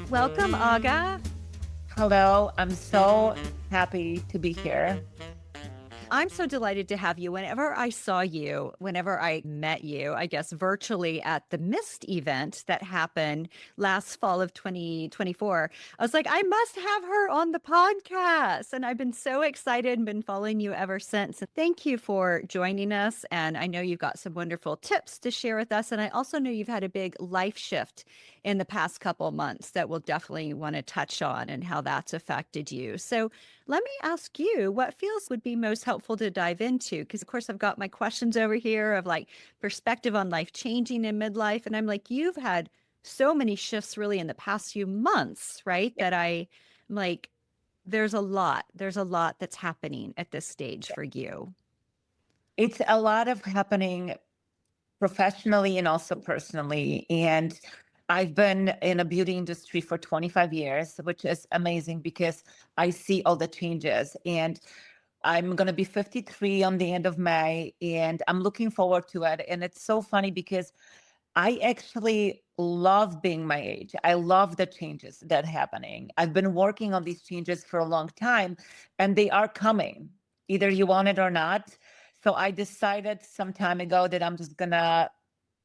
Welcome, Aga. Hello, I'm so happy to be here. I'm so delighted to have you. Whenever I met you, I guess virtually at the Mist event that happened last fall of 2024, I was like, I must have her on the podcast. And I've been so excited and been following you ever since. And thank you for joining us. And I know you've got some wonderful tips to share with us. And I also know you've had a big life shift in the past couple months that we'll definitely want to touch on and how that's affected you. So, let me ask you what feels would be most helpful to dive into. Because, of course, I've got my questions over here of like perspective on life changing in midlife. And I'm like, you've had so many shifts really in the past few months, right? That I'm like, there's a lot that's happening at this stage for you. It's a lot of happening professionally and also personally. And I've been in a beauty industry for 25 years, which is amazing because I see all the changes. And I'm going to be 53 on the end of May, and I'm looking forward to it. And it's so funny because I actually love being my age. I love the changes that are happening. I've been working on these changes for a long time, and they are coming, either you want it or not. So I decided some time ago that I'm just gonna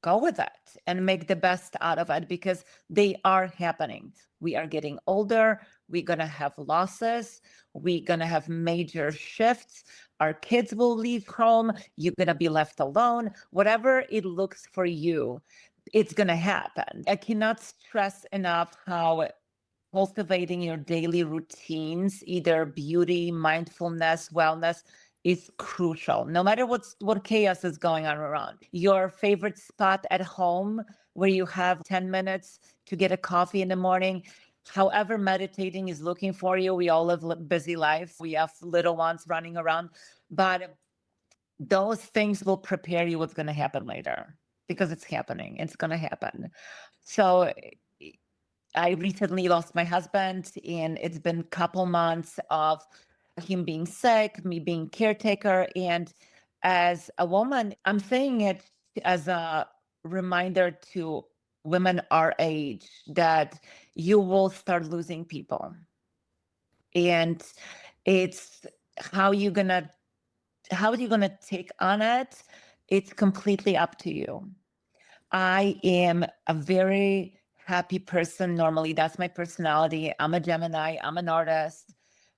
go with it and make the best out of it because they are happening. We are getting older. We're gonna have losses. We're gonna have major shifts. Our kids will leave home. You're gonna be left alone. Whatever it looks for you, it's gonna happen. I cannot stress enough how cultivating your daily routines, either beauty, mindfulness, wellness, is crucial. No matter what chaos is going on around. Your favorite spot at home where you have 10 minutes to get a coffee in the morning, however meditating is looking for you. We all live busy lives. We have little ones running around, but those things will prepare you what's going to happen later because it's happening. It's going to happen. So I recently lost my husband, and it's been a couple months of him being sick, me being caretaker. And as a woman, I'm saying it as a reminder to women our age that you will start losing people. And it's how you gonna how are you gonna take on it? It's completely up to you. I am a very happy person normally. That's my personality. I'm a Gemini. I'm an artist.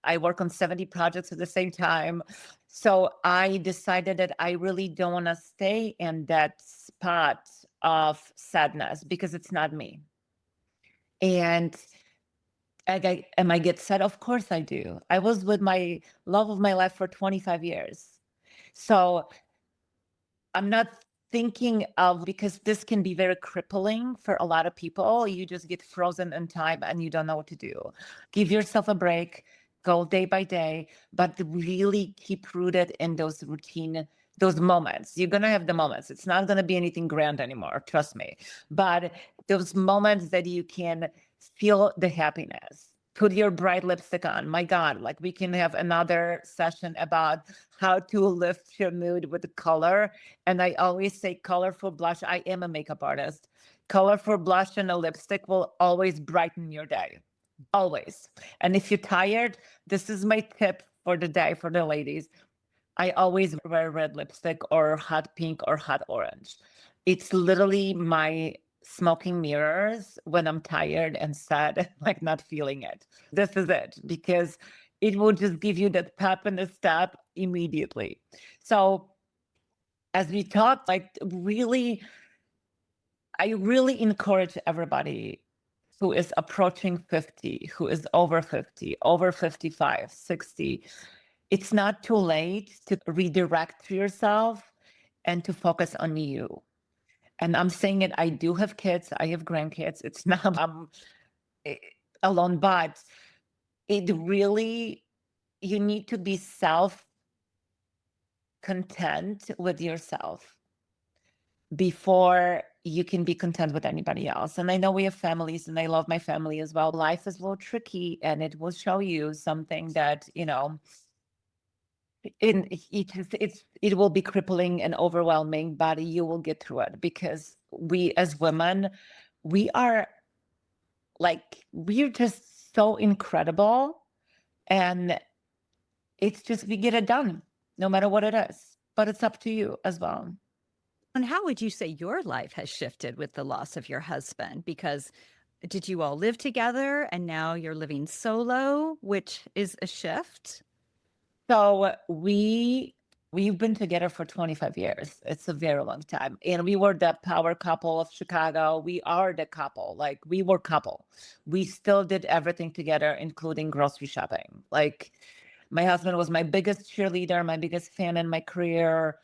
I work on 70 projects at the same time. So I decided that I really don't want to stay in that spot of sadness because it's not me. And am I get sad? Of course I do. I was with my love of my life for 25 years. So I'm not thinking of, because this can be very crippling for a lot of people. You just get frozen in time and you don't know what to do. Give yourself a break, go day by day, but really keep rooted in those routine, those moments. You're going to have the moments. It's not going to be anything grand anymore, trust me. But those moments that you can feel the happiness. Put your bright lipstick on. My God, like we can have another session about how to lift your mood with color. And I always say colorful blush. I am a makeup artist. Colorful blush and a lipstick will always brighten your day. Always. And if you're tired, this is my tip for the day for the ladies. I always wear red lipstick or hot pink or hot orange. It's literally my smoking mirrors when I'm tired and sad, like not feeling it. This is it because it will just give you that pep in the step immediately. So as we talk, like really, I really encourage everybody who is approaching 50, who is over 50, over 55, 60. It's not too late to redirect yourself and to focus on you. And I'm saying it, I do have kids, I have grandkids. It's not I'm alone, but it really, you need to be self content with yourself before you can be content with anybody else. And I know we have families, and I love my family as well. Life is a little tricky, and it will show you something that, It will be crippling and overwhelming, but you will get through it because we as women, we are we're just so incredible, and it's just we get it done no matter what it is. But it's up to you as well. And how would you say your life has shifted with the loss of your husband? Because did you all live together and now you're living solo, which is a shift? So we've been together for 25 years. It's a very long time. And we were the power couple of Chicago. We are the couple. Like we were couple. We still did everything together, including grocery shopping. Like my husband was my biggest cheerleader, my biggest fan in my career.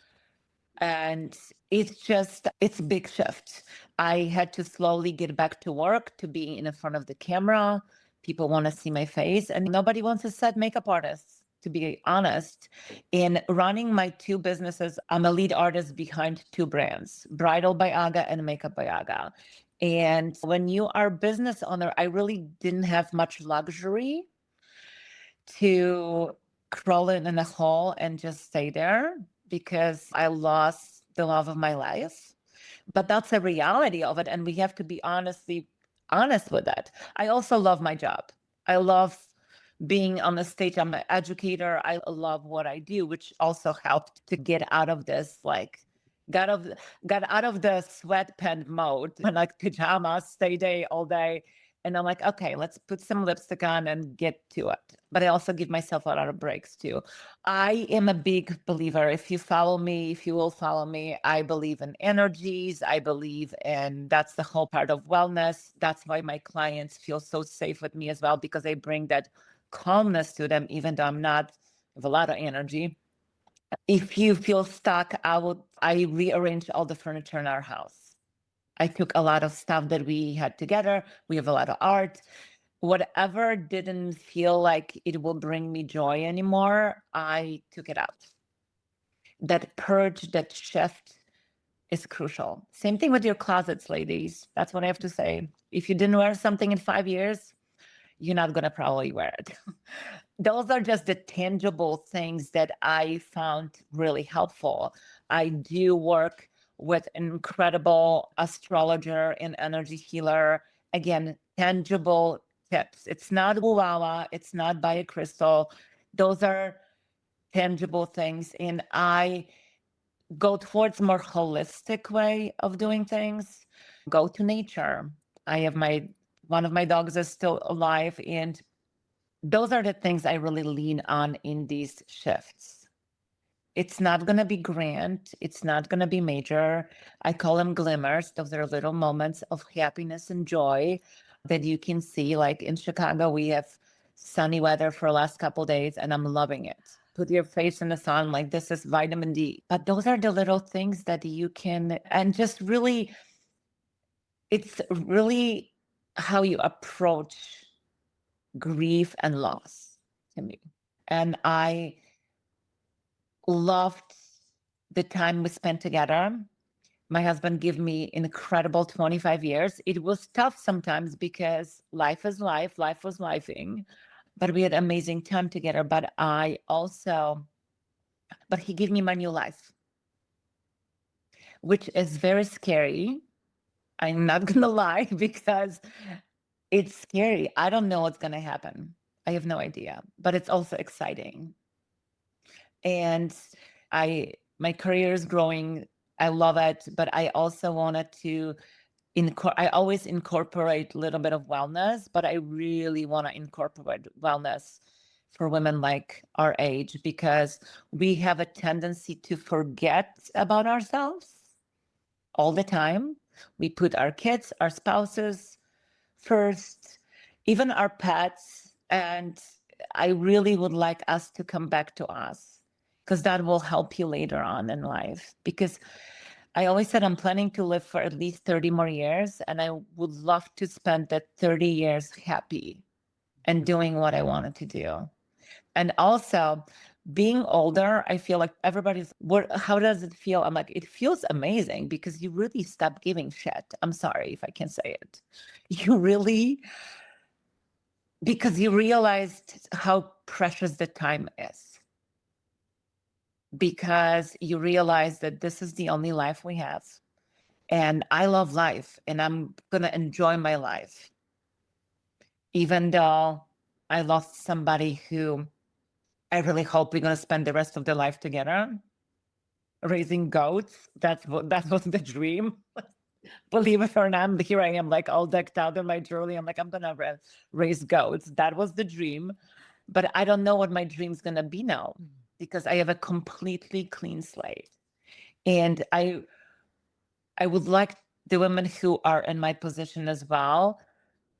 And it's a big shift. I had to slowly get back to work, to being in front of the camera. People want to see my face, and nobody wants a set makeup artist, to be honest. In running my two businesses, I'm a lead artist behind two brands, Bridal by Aga and Makeup by Aga. And when you are a business owner, I really didn't have much luxury to crawl in a hole and just stay there because I lost the love of my life. But that's a reality of it. And we have to be honest with that. I also love my job. I love being on the stage. I'm an educator. I love what I do, which also helped to get out of this, got out of the sweatpant mode, like pajamas, stay day all day. And I'm like, okay, let's put some lipstick on and get to it. But I also give myself a lot of breaks too. I am a big believer. If you will follow me, I believe in energies. I believe in that's the whole part of wellness. That's why my clients feel so safe with me as well, because I bring that calmness to them, even though I'm not with a lot of energy. If you feel stuck, I rearrange all the furniture in our house. I took a lot of stuff that we had together. We have a lot of art. Whatever didn't feel like it will bring me joy anymore, I took it out. That purge, that shift is crucial. Same thing with your closets, ladies. That's what I have to say. If you didn't wear something in 5 years, you're not going to probably wear it. Those are just the tangible things that I found really helpful. I do work with an incredible astrologer and energy healer. Again, tangible tips. It's not woo it's not buy a crystal. Those are tangible things. And I go towards more holistic way of doing things. Go to nature. I have one of my dogs is still alive, and those are the things I really lean on in these shifts. It's not going to be grand. It's not going to be major. I call them glimmers. Those are little moments of happiness and joy that you can see. Like in Chicago, we have sunny weather for the last couple of days, and I'm loving it. Put your face in the sun, like this is vitamin D. But those are the little things that you can, and just really, it's really how you approach grief and loss to me. And I loved the time we spent together. My husband gave me incredible 25 years. It was tough sometimes because life is life was lifing, but we had amazing time together. But he gave me my new life, which is very scary. I'm not going to lie, because it's scary. I don't know what's going to happen. I have no idea, but it's also exciting. And my career is growing. I love it, but I also wanted to I always incorporate a little bit of wellness, but I really want to incorporate wellness for women like our age, because we have a tendency to forget about ourselves all the time. We put our kids, our spouses first, even our pets. And I really would like us to come back to us, because that will help you later on in life. Because I always said I'm planning to live for at least 30 more years, and I would love to spend that 30 years happy and doing what I wanted to do. And also, being older, I feel like how does it feel? I'm like, it feels amazing, because you really stop giving shit. I'm sorry if I can say it. You really, because you realized how precious the time is. because you realize that this is the only life we have. And I love life and I'm going to enjoy my life. Even though I lost somebody who I really hope we're going to spend the rest of their life together raising goats. That was the dream. Believe it or not, here I am, like all decked out in my jewelry. I'm like, I'm going to raise goats. That was the dream. But I don't know what my dream's going to be now because I have a completely clean slate. And I would like the women who are in my position as well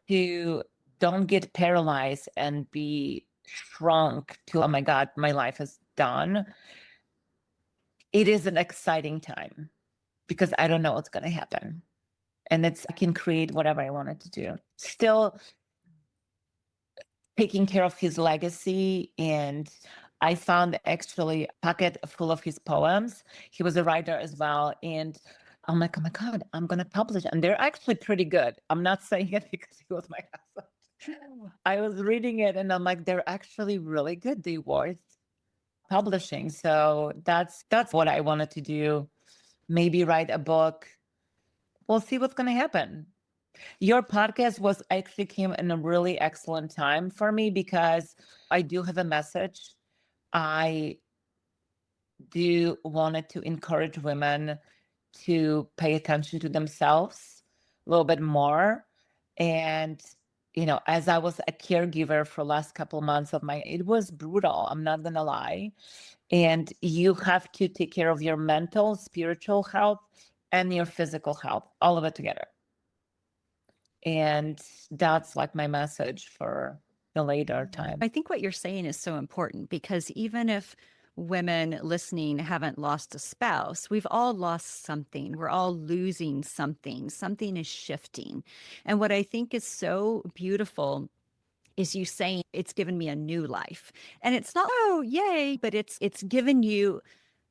to don't get paralyzed and be shrunk to, oh my God, my life is done. It is an exciting time because I don't know what's going to happen. And I can create whatever I wanted to do. Still taking care of his legacy. And I found actually a pocket full of his poems. He was a writer as well. And I'm like, oh my God, I'm going to publish. And they're actually pretty good. I'm not saying it because he was my husband. I was reading it and I'm like, they're actually really good. They worth publishing. So that's what I wanted to do. Maybe write a book. We'll see what's going to happen. Your podcast actually came in a really excellent time for me because I do have a message. I do wanted to encourage women to pay attention to themselves a little bit more. And, as I was a caregiver for the last couple of months it was brutal. I'm not going to lie. And you have to take care of your mental, spiritual health and your physical health, all of it together. And that's like my message for the later time. I think what you're saying is so important because even if women listening haven't lost a spouse, we've all lost something. We're all losing something. Something is shifting. And what I think is so beautiful is you saying it's given me a new life. And it's not, oh, yay, but it's given you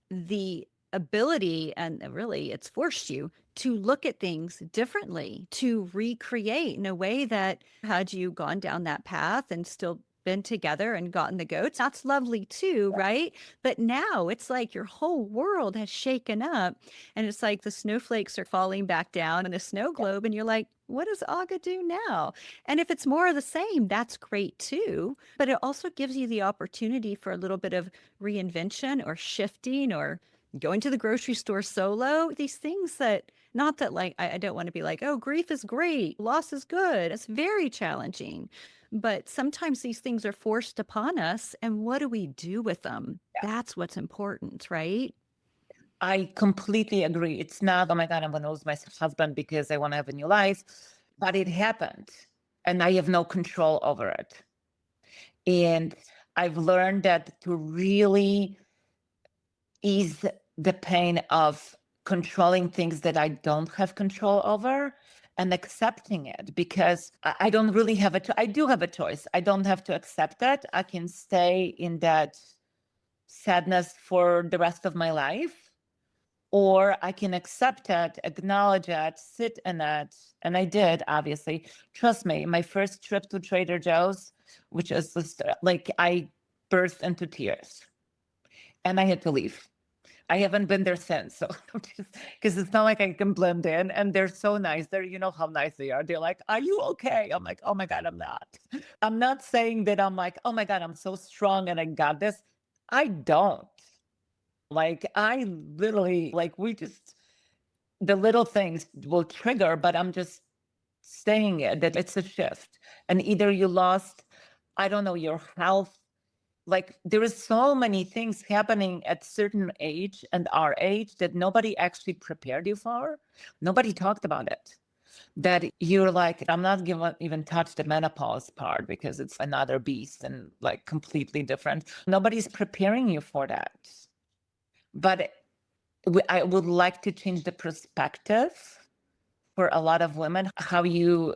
the ability, and really it's forced you to look at things differently, to recreate in a way that had you gone down that path and still been together and gotten the goats, that's lovely too, right? But now it's like your whole world has shaken up and it's like the snowflakes are falling back down in the snow globe and you're like, what does Aga do now? And if it's more of the same, that's great too. But it also gives you the opportunity for a little bit of reinvention or shifting or going to the grocery store solo. These things that, not that like, I don't want to be like, oh, grief is great, loss is good. It's very challenging. But sometimes these things are forced upon us. And what do we do with them? Yeah. That's what's important, right? I completely agree. It's not, oh my God, I'm going to lose my husband because I want to have a new life. But it happened and I have no control over it. And I've learned that to really ease the pain of controlling things that I don't have control over and accepting it because I don't really have I do have a choice. I don't have to accept it. I can stay in that sadness for the rest of my life, or I can accept it, acknowledge it, sit in it. And I did, obviously. Trust me, my first trip to Trader Joe's, which is like I burst into tears and I had to leave. I haven't been there since. So because it's not like I can blend in and they're so nice. You know how nice they are. They're like, are you okay? I'm like, oh my God, I'm not. I'm not saying that I'm like, oh my God, I'm so strong and I got this. I don't. Like I literally, like the little things will trigger, but I'm just saying it, that it's a shift. And either you lost, I don't know, your health. Like there is so many things happening at certain age and our age that nobody actually prepared you for. Nobody talked about it. That you're like, I'm not gonna even touch the menopause part because it's another beast and like completely different. Nobody's preparing you for that. But I would like to change the perspective for a lot of women, how you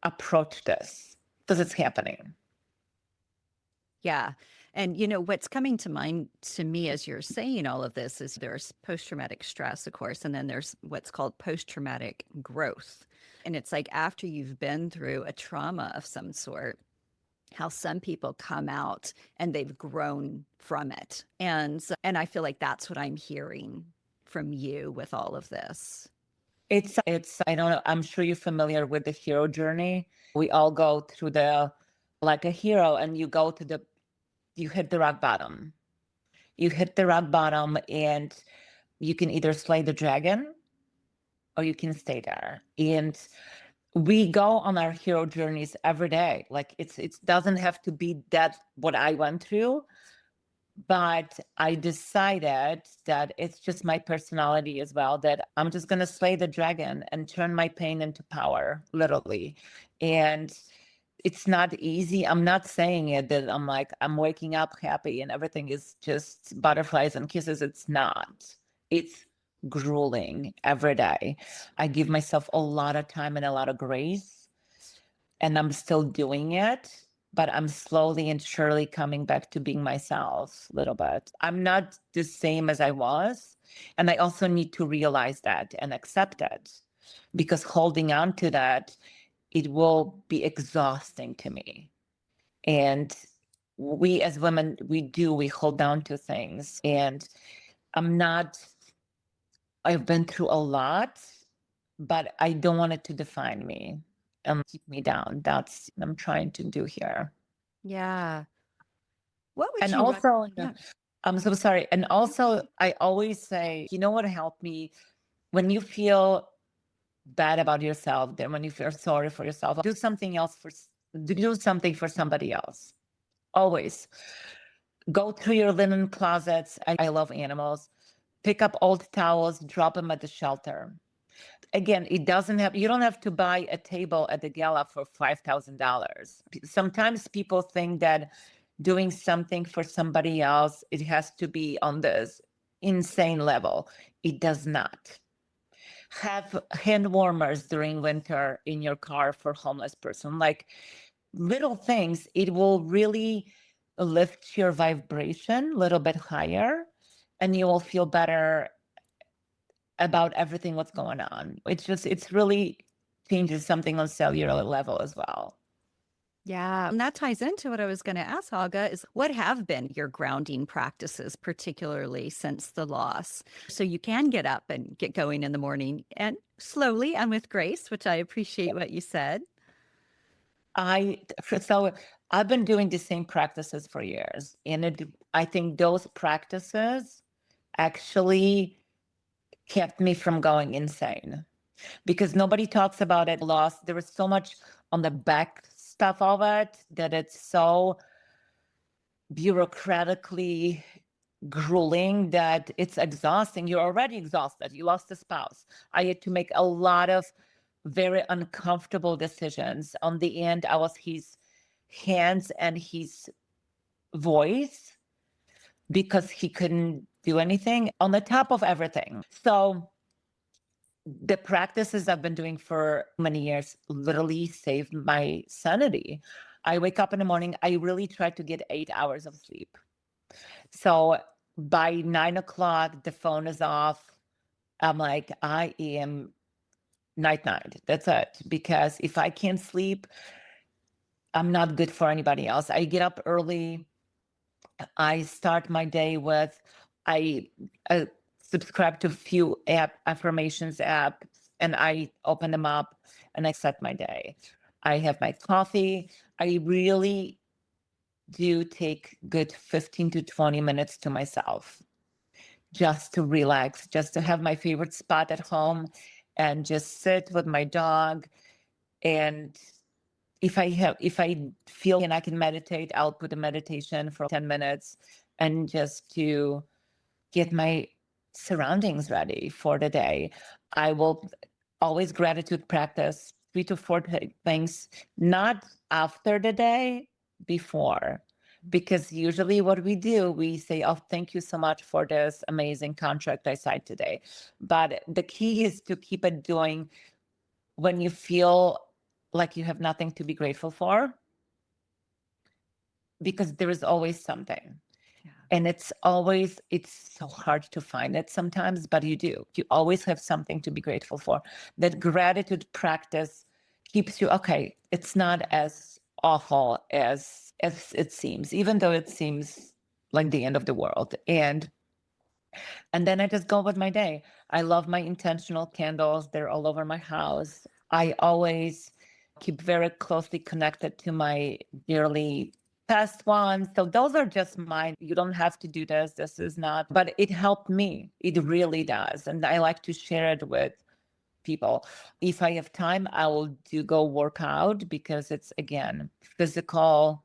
approach this, because it's happening. Yeah. And what's coming to mind to me as you're saying all of this is there's post-traumatic stress, of course, and then there's what's called post-traumatic growth. And it's like after you've been through a trauma of some sort, how some people come out and they've grown from it. And I feel like that's what I'm hearing from you with all of this. It's I don't know, I'm sure you're familiar with the hero journey. We all go through the like a hero, and you hit the rock bottom. You hit the rock bottom, and you can either slay the dragon or you can stay there. And we go on our hero journeys every day. Like it doesn't have to be that what I went through, but I decided that it's just my personality as well, that I'm just going to slay the dragon and turn my pain into power, literally. And it's not easy. I'm not saying it that I'm like, I'm waking up happy and everything is just butterflies and kisses. It's not. It's grueling every day. I give myself a lot of time and a lot of grace, and I'm still doing it, but I'm slowly and surely coming back to being myself a little bit. I'm not the same as I was. And I also need to realize that and accept it, because holding on to that, it will be exhausting to me. And we as women, we hold on to things. And I'm not, I've been through a lot, but I don't want it to define me and keep me down. That's what I'm trying to do here. Yeah. What would And you also, yeah. I'm so sorry. And also, I always say, you know what helped me? When you feel bad about yourself, then when you feel sorry for yourself, do something for somebody else. Always go through your linen closets. I love animals. Pick up old towels, drop them at the shelter. Again, you don't have to buy a table at the gala for $5,000. Sometimes people think that doing something for somebody else, it has to be on this insane level. It does not. Have hand warmers during winter in your car for homeless person. Like little things, it will really lift your vibration a little bit higher, and you will feel better about everything what's going on. It's really changes something on cellular level as well. Yeah. And that ties into what I was going to ask, Aga, is what have been your grounding practices, particularly since the loss? So you can get up and get going in the morning and slowly and with grace, which I appreciate what you said. So I've been doing the same practices for years, and I think those practices actually kept me from going insane, because nobody talks about it. Loss, there was so much on the back stuff of it that it's so bureaucratically grueling that it's exhausting. You're already exhausted. You lost a spouse. I had to make a lot of very uncomfortable decisions. On the end, I was his hands and his voice, because he couldn't do anything on the top of everything. So the practices I've been doing for many years literally saved my sanity. I wake up in the morning, I really try to get 8 hours of sleep. So by 9 o'clock, the phone is off. I'm like, I am night night. That's it. Because if I can't sleep, I'm not good for anybody else. I get up early. I start my day with, I subscribe to a few affirmations apps, and I open them up and I set my day. I have my coffee. I really do take good 15 to 20 minutes to myself, just to relax, just to have my favorite spot at home and just sit with my dog. And if I feel and I can meditate, I'll put a meditation for 10 minutes, and just to get my surroundings ready for the day. I will always gratitude practice 3 to 4 things, not after the day, before. Because usually what we do, we say, oh, thank you so much for this amazing contract I signed today. But the key is to keep it doing when you feel like you have nothing to be grateful for, because there is always something. Yeah. And it's so hard to find it sometimes, but you always have something to be grateful for. That gratitude practice keeps you, okay, it's not as awful as it seems, even though it seems like the end of the world. And then I just go with my day. I love my intentional candles. They're all over my house. I always keep very closely connected to my dearly past ones. So those are just mine. You don't have to do this. This is not, but it helped me. It really does. And I like to share it with people. If I have time, I will do go work out because it's, again, physical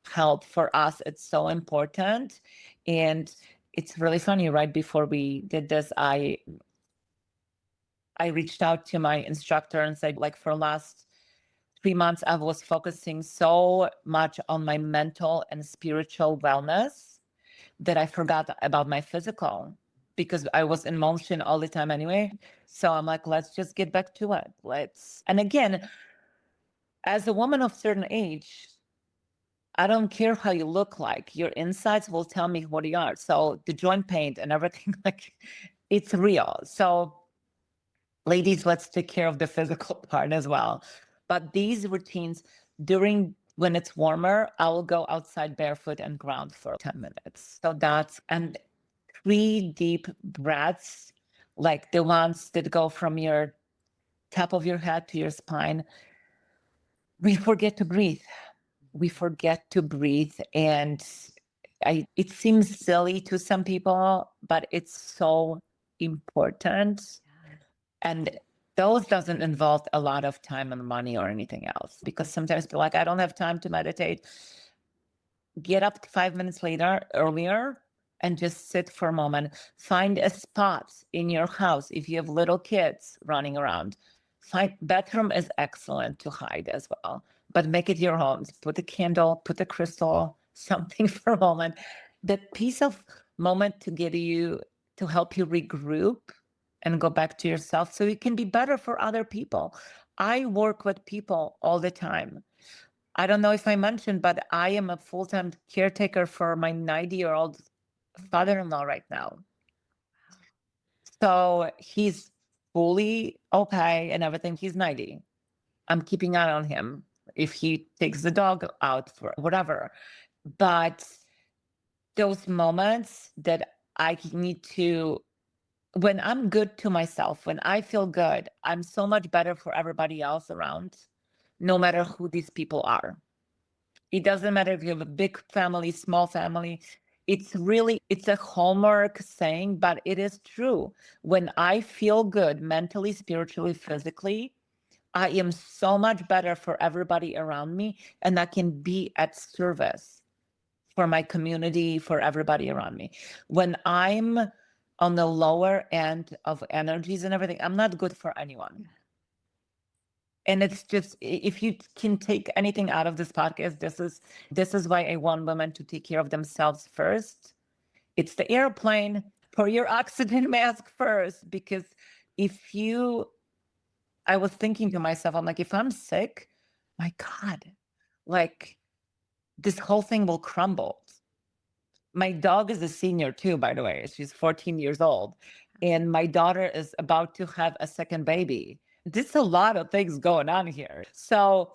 health for us. It's so important. And it's really funny. Right before we did this, I reached out to my instructor and said, like, for last 3 months, I was focusing so much on my mental and spiritual wellness that I forgot about my physical because I was in motion all the time anyway. So I'm like, let's just get back to it. And again, as a woman of certain age, I don't care how you look like, your insides will tell me what you are. So the joint pain and everything, like, it's real. So ladies, let's take care of the physical part as well. But these routines when it's warmer, I will go outside barefoot and ground for 10 minutes. So and 3 deep breaths, like the ones that go from your top of your head to your spine. We forget to breathe. We forget to breathe. And it seems silly to some people, but it's so important. And those doesn't involve a lot of time and money or anything else, because sometimes people are like, I don't have time to meditate. Get up 5 minutes earlier, and just sit for a moment. Find a spot in your house. If you have little kids running around, bedroom is excellent to hide as well, but make it your home. Put a candle, put a crystal, something for a moment. That piece of moment to help you regroup and go back to yourself so you can be better for other people. I work with people all the time. I don't know if I mentioned, but I am a full-time caretaker for my 90-year-old father-in-law right now. So he's fully okay and everything. He's 90. I'm keeping an eye on him if he takes the dog out for whatever. But those moments that I need to, when I'm good to myself, when I feel good, I'm so much better for everybody else around, no matter who these people are. It doesn't matter if you have a big family, small family. It's a hallmark saying, but it is true. When I feel good mentally, spiritually, physically, I am so much better for everybody around me, and I can be at service for my community, for everybody around me. When I'm on the lower end of energies and everything, I'm not good for anyone. And it's just, if you can take anything out of this podcast, this is why I want women to take care of themselves first. It's the airplane. Pour your oxygen mask first, because I was thinking to myself, I'm like, if I'm sick, my God, like, this whole thing will crumble. My dog is a senior too, by the way. She's 14 years old. And my daughter is about to have a second baby. There's a lot of things going on here. So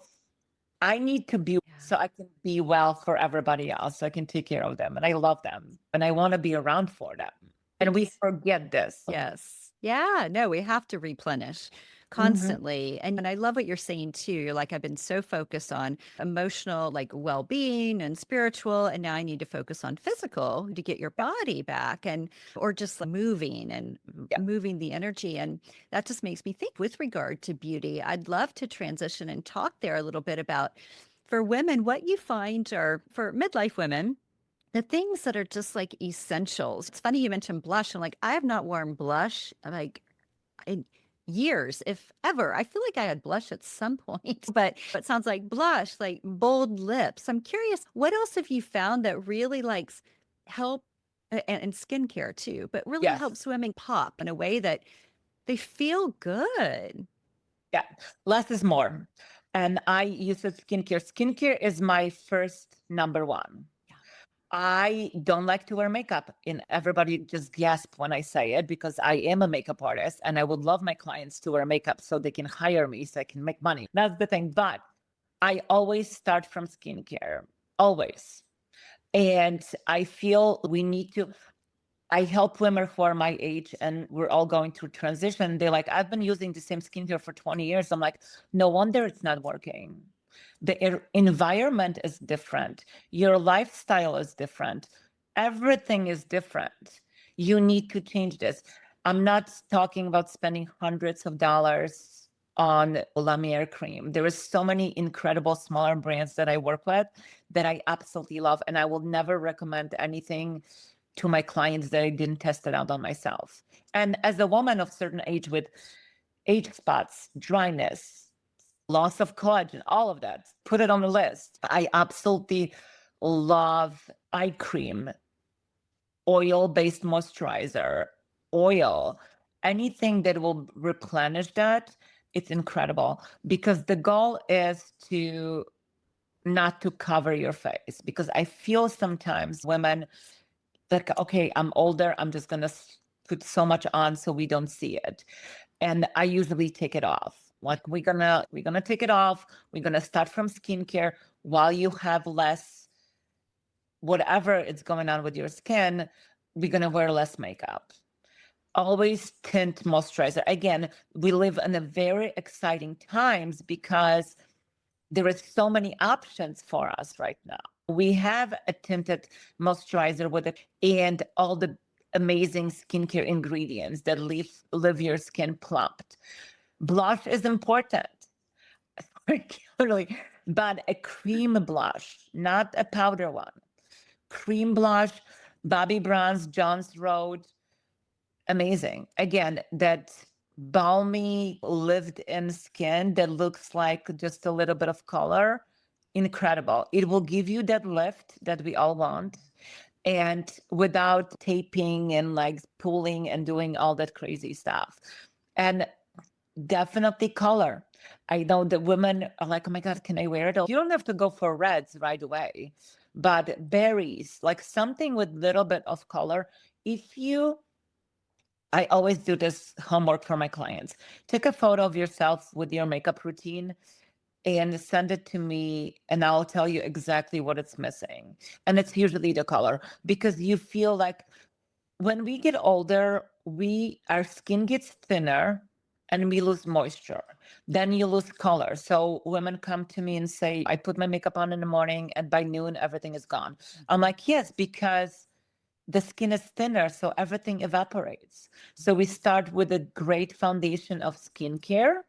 I need to be, so I can be well for everybody else. So I can take care of them. And I love them. And I want to be around for them. And we forget this. Yes. Yeah. No, we have to replenish constantly. And I love what you're saying too. You're like, I've been so focused on emotional, like well-being and spiritual, and now I need to focus on physical to get your body back, or just like moving and moving the energy. And that just makes me think, with regard to beauty, I'd love to transition and talk there a little bit about, for women, what you find are, for midlife women, the things that are just like essentials. It's funny you mentioned blush. I'm like, I have not worn blush like in years, if ever. I feel like I had blush at some point, but it sounds like blush, like bold lips. I'm curious, what else have you found that really likes help, and skincare too, but really helps women pop in a way that they feel good? Yeah, less is more. And I use the skincare. Skincare is my first number one. I don't like to wear makeup, and everybody just gasp when I say it, because I am a makeup artist and I would love my clients to wear makeup so they can hire me so I can make money. That's the thing. But I always start from skincare, always. And I feel we need to, I help women who are my age and we're all going through transition. They're like, I've been using the same skincare for 20 years. I'm like, no wonder it's not working. The environment is different. Your lifestyle is different. Everything is different. You need to change this. I'm not talking about spending hundreds of dollars on La Mer cream. There is so many incredible smaller brands that I work with that I absolutely love. And I will never recommend anything to my clients that I didn't test it out on myself. And as a woman of certain age with age spots, dryness, loss of collagen, all of that, put it on the list. I absolutely love eye cream, oil-based moisturizer, oil, anything that will replenish that. It's incredible because the goal is to not to cover your face, because I feel sometimes women like, okay, I'm older, I'm just gonna put so much on so we don't see it. And I usually take it off. Like we're gonna take it off. We're gonna start from skincare while you have less whatever is going on with your skin. We're gonna wear less makeup. Always tint moisturizer. Again, we live in a very exciting times because there is so many options for us right now. We have a tinted moisturizer with it and all the amazing skincare ingredients that leave your skin plumped. Blush is important, particularly, but a cream blush, not a powder one. Cream blush, Bobbi Brown's, John's Road, amazing. Again, that balmy lived in skin that looks like just a little bit of color, incredible. It will give you that lift that we all want, and without taping and like pulling and doing all that crazy stuff. And definitely color. I know that women are like, oh my God, can I wear it? You don't have to go for reds right away, but berries, like something with little bit of color. If you I always do this homework for my clients. Take a photo of yourself with your makeup routine and send it to me, and I'll tell you exactly what it's missing. And it's usually the color, because you feel like when we get older, our skin gets thinner and we lose moisture. Then you lose color. So women come to me and say, I put my makeup on in the morning and by noon everything is gone. I'm like, yes, because the skin is thinner, so everything evaporates. So we start with a great foundation of skincare,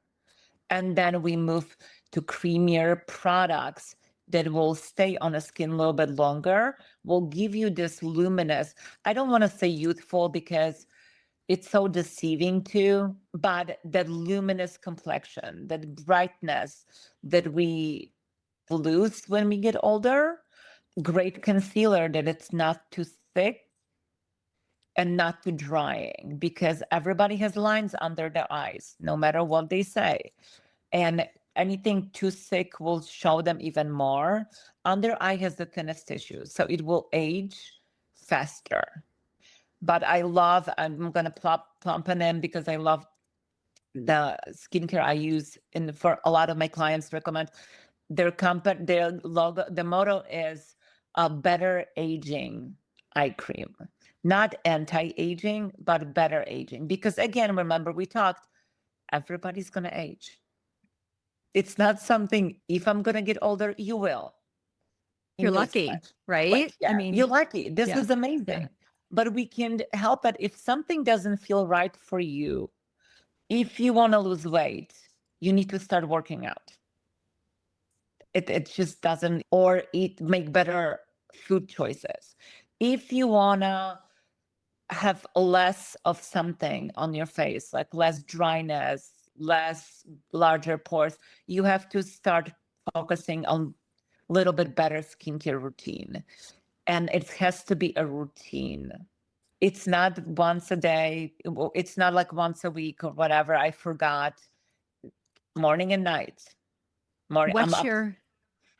and then we move to creamier products that will stay on the skin a little bit longer, will give you this luminous, I don't want to say youthful because it's so deceiving too, but that luminous complexion, that brightness that we lose when we get older. Great concealer that it's not too thick and not too drying, because everybody has lines under their eyes, no matter what they say. And anything too thick will show them even more. Under eye has the thinnest tissue, so it will age faster. But I'm going to plump it in because I love the skincare I use for a lot of my clients recommend their logo, the motto is a better aging eye cream, not anti-aging, but better aging. Because again, remember we talked, everybody's going to age. It's not something, if I'm going to get older, you will. You're lucky, Newsflash. Like, right? I yeah, mean, you're lucky. This yeah, is amazing. yeah. But we can help it. If something doesn't feel right for you, if you want to lose weight, you need to start working out. It just doesn't, or eat, make better food choices. If you wanna have less of something on your face, like less dryness, less larger pores, you have to start focusing on a little bit better skincare routine. And it has to be a routine. It's not once a day. It's not like once a week or whatever. I forgot. Morning and night. Morning. I'm What's up. your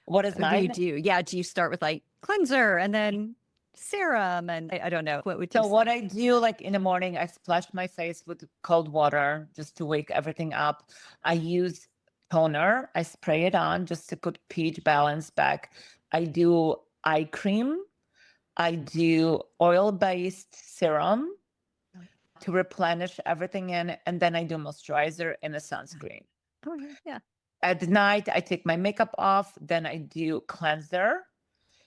What is what do you mine? do? Yeah, do you start with like cleanser and then serum and I don't know. What would you So what say? I do, like in the morning, I splash my face with cold water just to wake everything up. I use toner. I spray it on just to put pH balance back. I do eye cream. I do oil-based serum to replenish everything in, and then I do moisturizer and a sunscreen. Okay. Yeah. At night, I take my makeup off, then I do cleanser,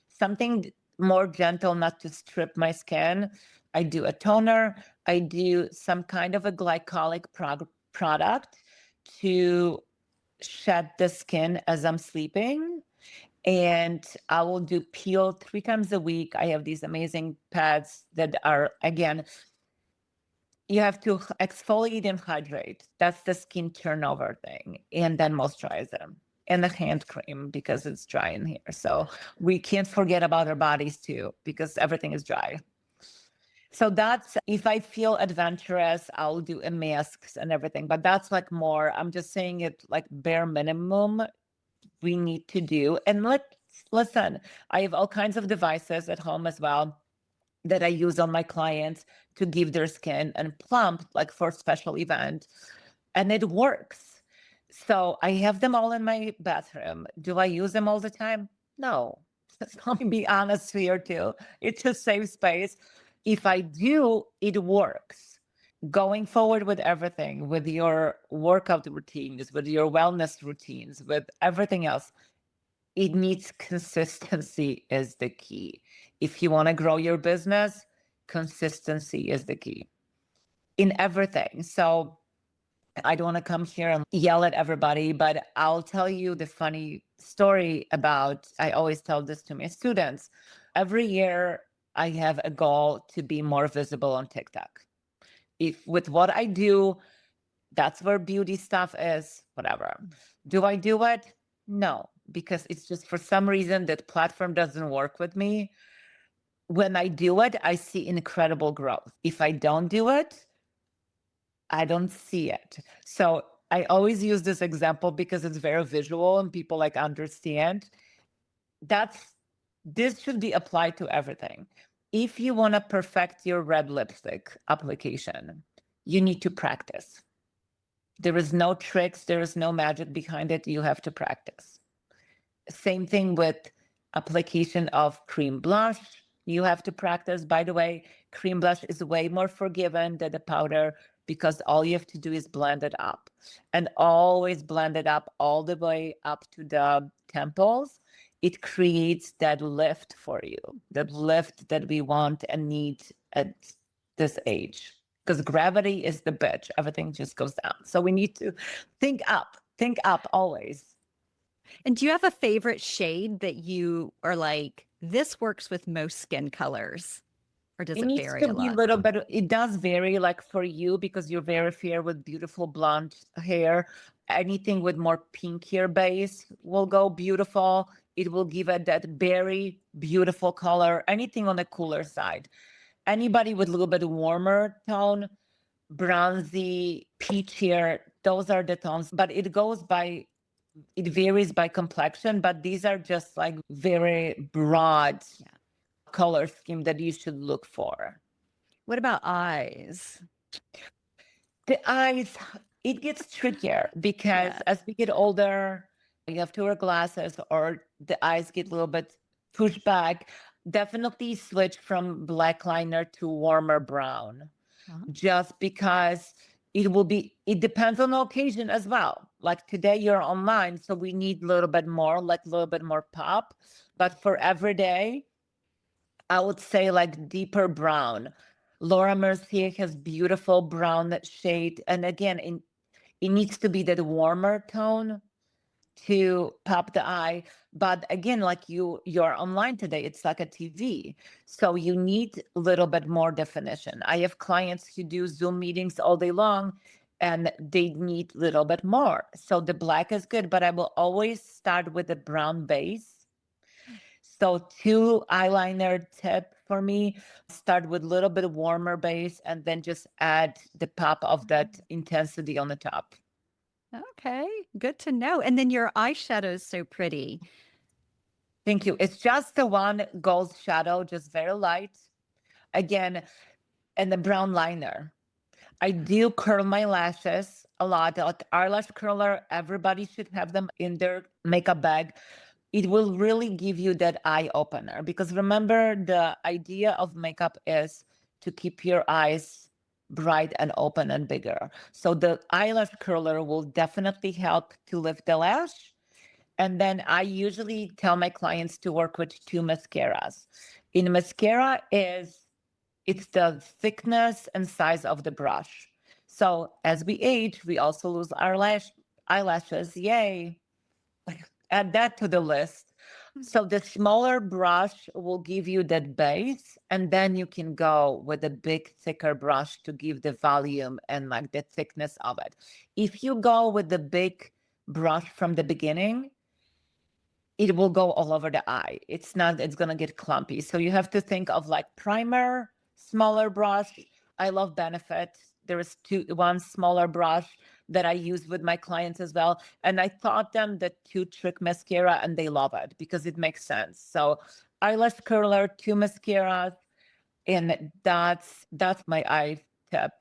something more gentle, not to strip my skin. I do a toner. I do some kind of a glycolic product to shed the skin as I'm sleeping. And I will do peel 3 times a week. I have these amazing pads that are, again, you have to exfoliate and hydrate. That's the skin turnover thing. And then moisturize them. And the hand cream because it's dry in here. So we can't forget about our bodies too, because everything is dry. So that's, if I feel adventurous, I'll do a masks and everything. But that's like more, I'm just saying it like bare minimum we need to do. And listen, I have all kinds of devices at home as well that I use on my clients to give their skin and plump, like for special event, and it works. So I have them all in my bathroom. Do I use them all the time? No. Let me be honest here too. It's a safe space. If I do, it works. Going forward with everything, with your workout routines, with your wellness routines, with everything else, it needs consistency is the key. If you want to grow your business, consistency is the key in everything. So I don't want to come here and yell at everybody, but I'll tell you the funny story about, I always tell this to my students. Every year I have a goal to be more visible on TikTok. If with what I do, that's where beauty stuff is, whatever. Do I do it? No, because it's just for some reason that platform doesn't work with me. When I do it, I see incredible growth. If I don't do it, I don't see it. So I always use this example because it's very visual and people like understand. This should be applied to everything. If you want to perfect your red lipstick application, you need to practice. There is no tricks, there is no magic behind it. You have to practice. Same thing with application of cream blush. You have to practice. By the way, cream blush is way more forgiving than the powder because all you have to do is blend it up, and always blend it up all the way up to the temples. It creates that lift for you, that lift that we want and need at this age. Because gravity is the bitch, everything just goes down. So we need to think up always. And do you have a favorite shade that you are like, this works with most skin colors? Or does It it needs vary to a be a lot? little bit, it does vary, like for you, because you're very fair with beautiful blonde hair. Anything with more pinkier base will go beautiful. It will give it that very beautiful color. Anything on the cooler side. Anybody with a little bit warmer tone, bronzy, peachier, those are the tones. But it varies by complexion, but these are just like very broad color scheme that you should look for. What about eyes? The eyes, it gets trickier because Yeah. as we get older, you have to wear glasses or the eyes get a little bit pushed back. Definitely switch from black liner to warmer brown, Uh-huh. just because it depends on the occasion as well. Like today you're online, so we need a little bit more, like a little bit more pop. But for every day, I would say like deeper brown. Laura Mercier has beautiful brown shade. And again, it needs to be that warmer tone to pop the eye. But again, like you're online today, it's like a TV. So you need a little bit more definition. I have clients who do Zoom meetings all day long and they need a little bit more. So the black is good, but I will always start with a brown base. So 2 eyeliner tip for me, start with a little bit warmer base and then just add the pop of that intensity on the top. Okay, good to know. And then your eyeshadow is so pretty. Thank you. It's just the one gold shadow, just very light. Again, and the brown liner. I do curl my lashes a lot. Like eyelash curler, everybody should have them in their makeup bag. It will really give you that eye opener because remember, the idea of makeup is to keep your eyes bright and open and bigger. So the eyelash curler will definitely help to lift the lash. And then I usually tell my clients to work with two mascaras. In mascara is it's the thickness and size of the brush. So as we age, we also lose our eyelashes. Yay. Add that to the list. So the smaller brush will give you that base, and then you can go with a big, thicker brush to give the volume and like the thickness of it. If you go with the big brush from the beginning, it will go all over the eye. It's not, it's going to get clumpy. So you have to think of like primer, smaller brush. I love Benefit. There is one smaller brush that I use with my clients as well. And I taught them the two trick mascara and they love it because it makes sense. So eyelash curler, two mascaras, and that's my eye tip.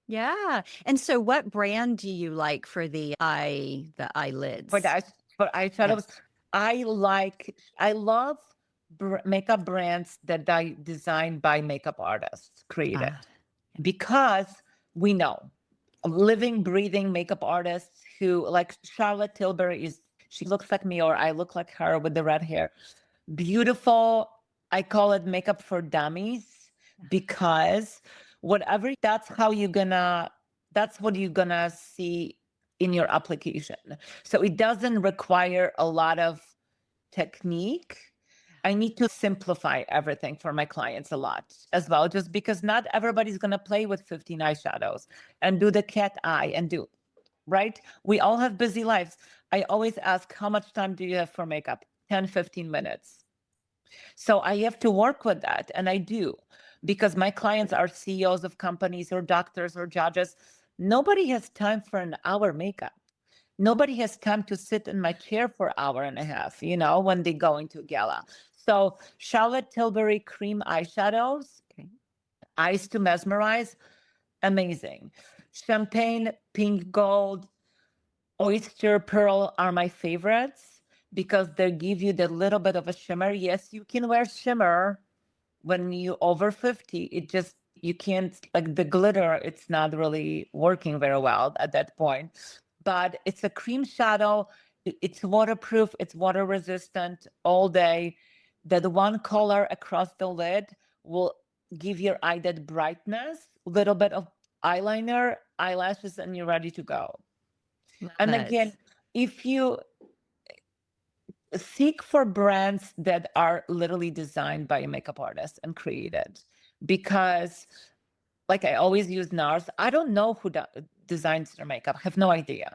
Yeah. And so what brand do you like for the For the eyelids? for eyeshadows, Yes. I love makeup brands that I designed by makeup artists, created, Ah, because we know living, breathing makeup artists who like Charlotte Tilbury is, she looks like me or I look like her with the red hair. Beautiful. I call it makeup for dummies because whatever, that's what you're gonna see in your application. So it doesn't require a lot of technique. I need to simplify everything for my clients a lot as well, just because not everybody's going to play with 15 eyeshadows and do the cat eye and do, right? We all have busy lives. I always ask, how much time do you have for makeup? 10, 15 minutes. So I have to work with that. And I do, because my clients are CEOs of companies or doctors or judges. Nobody has time for an hour makeup. Nobody has time to sit in my chair for an hour and a half, when they go into gala. So Charlotte Tilbury cream eyeshadows, okay. Eyes to Mesmerize, amazing. Champagne, pink gold, oyster pearl are my favorites because they give you the little bit of a shimmer. Yes, you can wear shimmer when you over 50. It just, you can't, like the glitter, it's not really working very well at that point. But it's a cream shadow. It's waterproof, it's water resistant all day. That one color across the lid will give your eye that brightness, a little bit of eyeliner, eyelashes, and you're ready to go. Love And again, it. if you seek for brands that are literally designed by a makeup artist and created, because like I always use NARS. I don't know who designs their makeup. I have no idea.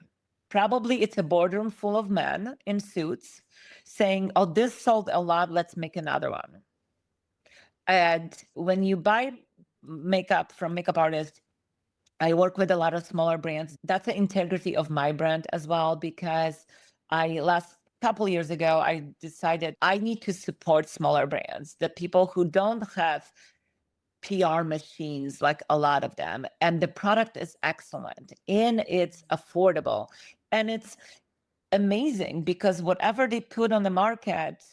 Probably it's a boardroom full of men in suits saying, oh, this sold a lot, let's make another one. And when you buy makeup from makeup artists, I work with a lot of smaller brands. That's the integrity of my brand as well, because last couple years ago, I decided I need to support smaller brands, the people who don't have PR machines, like a lot of them. And the product is excellent and it's affordable. And it's amazing because whatever they put on the market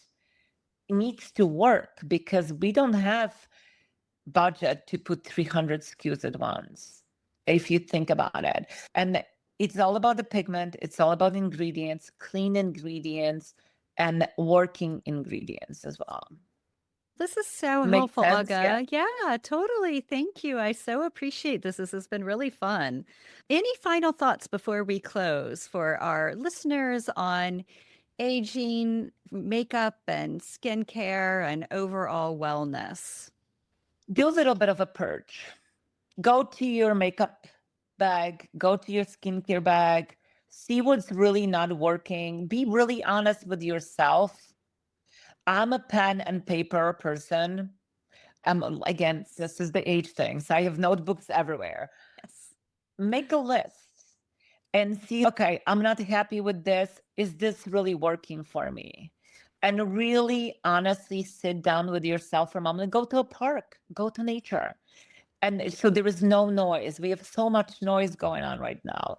needs to work, because we don't have budget to put 300 SKUs at once, if you think about it. And it's all about the pigment, it's all about ingredients, clean ingredients, and working ingredients as well. This is so Makes helpful, sense? Yeah. Aga. Yeah, totally. Thank you. I so appreciate this. This has been really fun. Any final thoughts before we close for our listeners on aging, makeup, and skincare, and overall wellness? Do a little bit of a purge. Go to your makeup bag, go to your skincare bag, see what's really not working. Be really honest with yourself. I'm a pen and paper person. Again, this is the age thing. So I have notebooks everywhere. Yes. Make a list and see, okay, I'm not happy with this. Is this really working for me? And really honestly sit down with yourself for a moment. Go to a park, go to nature, And so there is no noise. We have so much noise going on right now.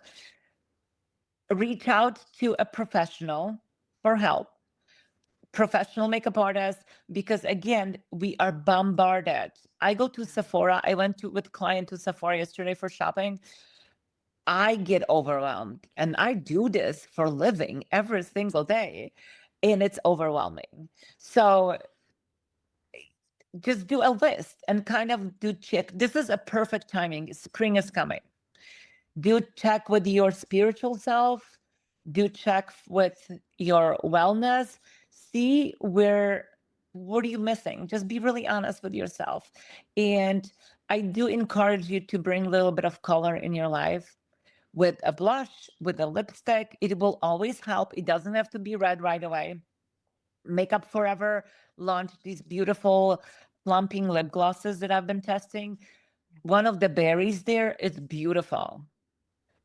Reach out to a professional for help, professional makeup artist, because again, we are bombarded. I go to Sephora. I went to with client to Sephora yesterday for shopping. I get overwhelmed, and I do this for a living every single day, and it's overwhelming. So just do a list and kind of do check. This is a perfect timing. Spring is coming. Do check with your spiritual self. Do check with your wellness. See what are you missing? Just be really honest with yourself. And I do encourage you to bring a little bit of color in your life with a blush, with a lipstick. It will always help. It doesn't have to be red right away. Makeup Forever launched these beautiful plumping lip glosses that I've been testing. One of the berries there is beautiful,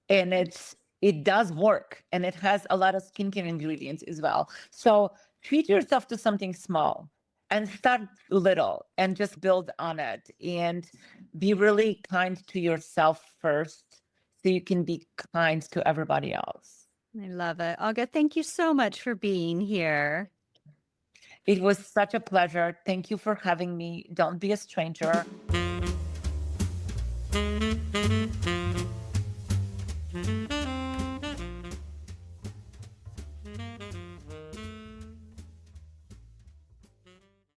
and it does work, and it has a lot of skincare ingredients as well. So treat yourself to something small and start little and just build on it, and be really kind to yourself first so you can be kind to everybody else. I love it. Aga, thank you so much for being here. It was such a pleasure. Thank you for having me. Don't be a stranger.